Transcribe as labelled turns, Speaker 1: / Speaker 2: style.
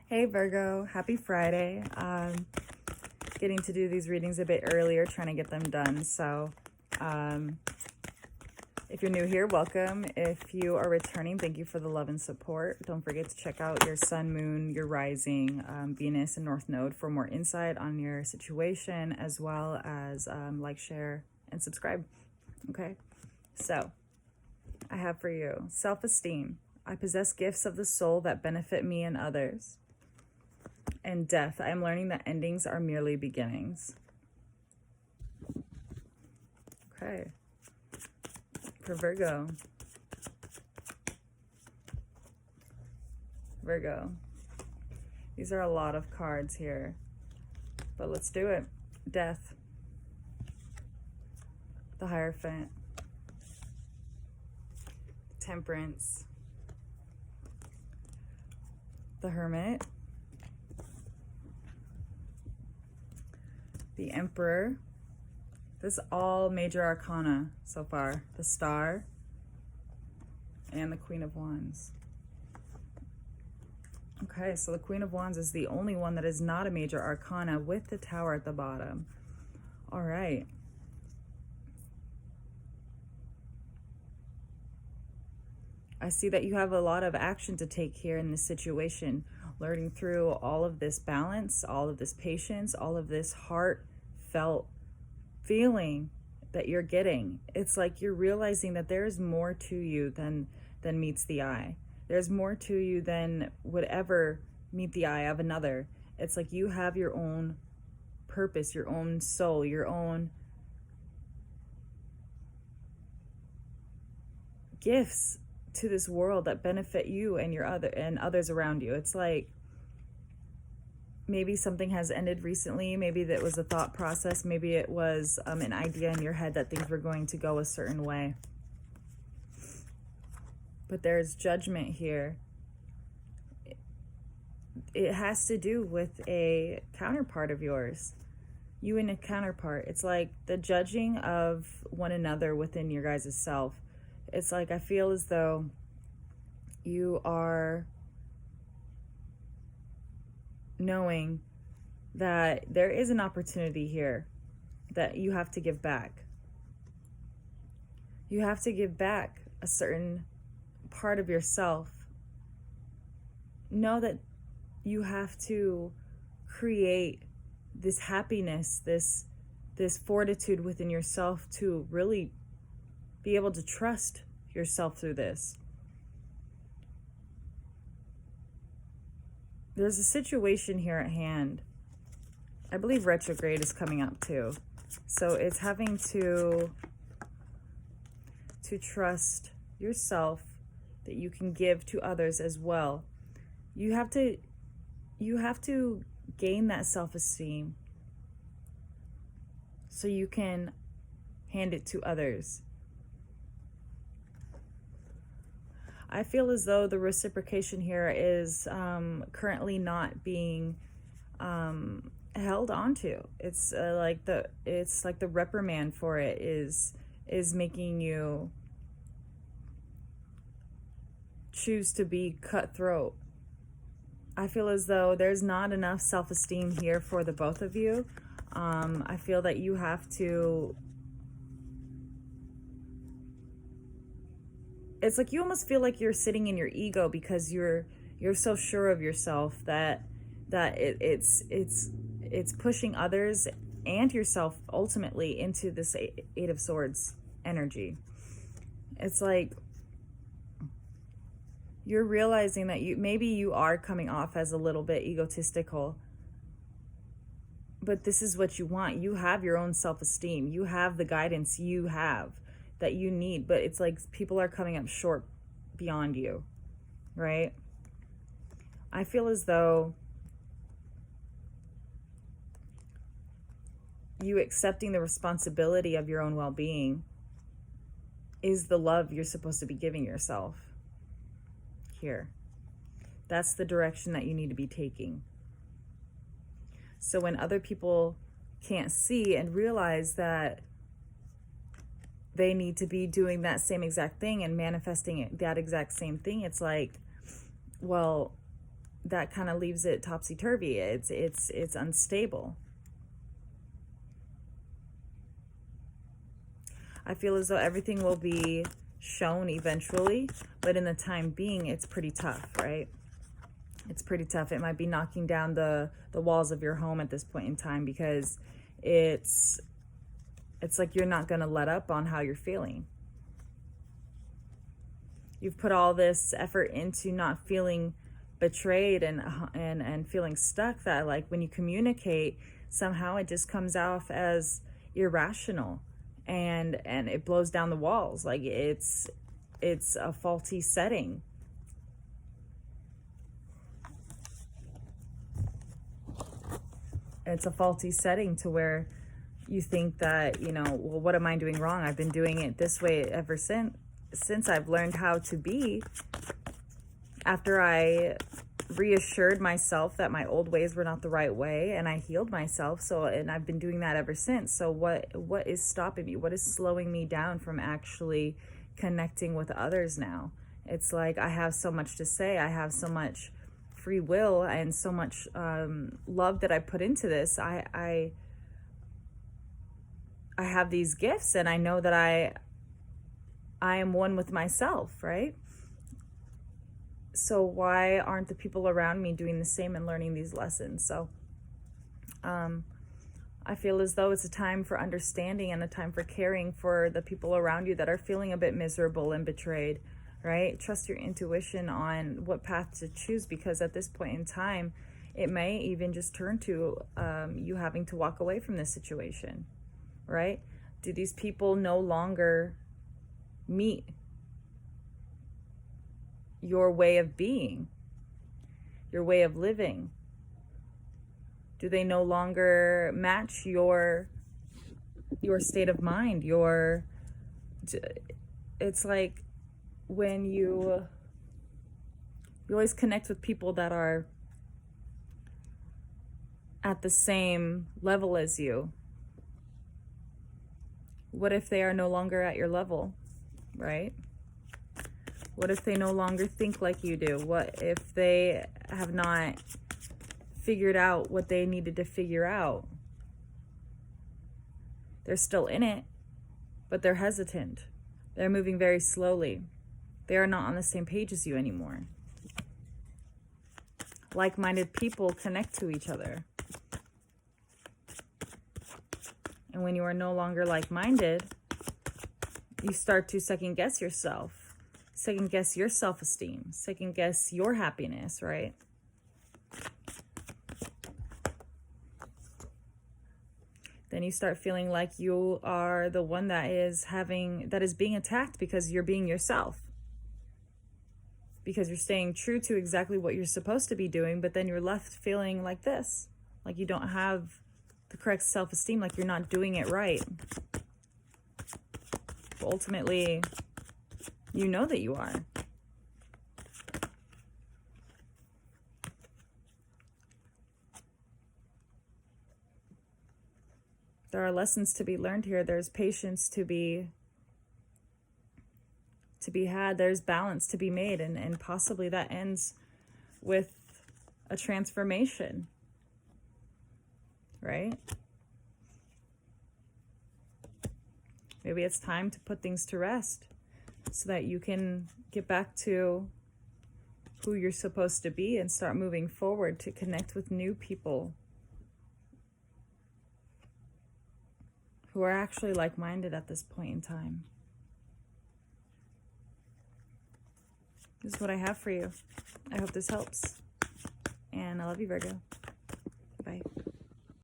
Speaker 1: Hey Virgo, happy Friday. Getting to do these readings a bit earlier, trying to get them done. So if you're new here, welcome. If you are returning, thank you for the love and support. Don't forget to check out your sun, moon, your rising, Venus, and North Node for more insight on your situation, as well as like, share, and subscribe. Okay, so I have for you self-esteem. I possess gifts of the soul that benefit me and others. And death. I am learning that endings are merely beginnings. Okay. For Virgo. Virgo. These are a lot of cards here. But let's do it. Death. The Hierophant. Temperance. The Hermit. The Emperor. This is all major arcana so far. The Star and the Queen of Wands. Okay, so the Queen of Wands is the only one that is not a major arcana with the Tower at the bottom. All right. I see that you have a lot of action to take here in this situation. Learning through all of this balance, all of this patience, all of this heartfelt feeling that you're getting. It's like you're realizing that there's more to you than meets the eye. There's more to you than would ever meet the eye of another. It's like you have your own purpose, your own soul, your own gifts to this world that benefit you and others around you. It's like maybe something has ended recently. Maybe that was a thought process. Maybe it was an idea in your head that things were going to go a certain way. But there's judgment here. It has to do with a counterpart of yours. You and a counterpart. It's like the judging of one another within your guys' self. It's like I feel as though you are knowing that there is an opportunity here that you have to give back. You have to give back a certain part of yourself. Know that you have to create this happiness, this fortitude within yourself to really be able to trust yourself through this. There's a situation here at hand. I believe retrograde is coming up too. So it's having to trust yourself that you can give to others as well. You have to gain that self-esteem so you can hand it to others. I feel as though the reciprocation here is currently not being held onto. It's like the reprimand for it is making you choose to be cutthroat. I feel as though there's not enough self-esteem here for the both of you. I feel that you have to. It's like you almost feel like you're sitting in your ego because you're so sure of yourself that it's pushing others and yourself ultimately into this Eight of Swords energy. It's like you're realizing that maybe you are coming off as a little bit egotistical, but this is what you want. You have your own self-esteem. You have the guidance you have that you need, but it's like people are coming up short beyond you, right? I feel as though you accepting the responsibility of your own well-being is the love you're supposed to be giving yourself here. That's the direction that you need to be taking. So when other people can't see and realize that they need to be doing that same exact thing and manifesting that exact same thing, it's like, well, that kind of leaves it topsy-turvy. It's unstable. I feel as though everything will be shown eventually, but in the time being, it's pretty tough, right? It's pretty tough. It might be knocking down the walls of your home at this point in time, because it's like you're not going to let up on how you're feeling. You've put all this effort into not feeling betrayed and feeling stuck, that like when you communicate, somehow it just comes off as irrational, and it blows down the walls. Like it's a faulty setting. It's a faulty setting to where you think that, you know, well, what am I doing wrong? I've been doing it this way ever since I've learned how to be. After I reassured myself that my old ways were not the right way, and I healed myself, and I've been doing that ever since. So what is stopping me? What is slowing me down from actually connecting with others now? It's like I have so much to say. I have so much free will and so much love that I put into this. I have these gifts, and I know that I am one with myself, right? So why aren't the people around me doing the same and learning these lessons? So I feel as though it's a time for understanding and a time for caring for the people around you that are feeling a bit miserable and betrayed, right? Trust your intuition on what path to choose, because at this point in time, it may even just turn to you having to walk away from this situation, right? Do these people no longer meet your way of being, your way of living? Do they no longer match your state of mind? It's like when you always connect with people that are at the same level as you. What if they are no longer at your level, right? What if they no longer think like you do? What if they have not figured out what they needed to figure out? They're still in it, but they're hesitant. They're moving very slowly. They are not on the same page as you anymore. Like-minded people connect to each other. And when you are no longer like-minded, you start to second-guess yourself. Second-guess your self-esteem. Second-guess your happiness, right? Then you start feeling like you are the one that is being attacked because you're being yourself. Because you're staying true to exactly what you're supposed to be doing, but then you're left feeling like this. Like you don't have the correct self-esteem, like you're not doing it right. But ultimately, you know that you are. There are lessons to be learned here. There's patience to be had. There's balance to be made, and possibly that ends with a transformation, right? Maybe it's time to put things to rest so that you can get back to who you're supposed to be and start moving forward to connect with new people who are actually like-minded at this point in time. This is what I have for you. I hope this helps. And I love you, Virgo. Bye.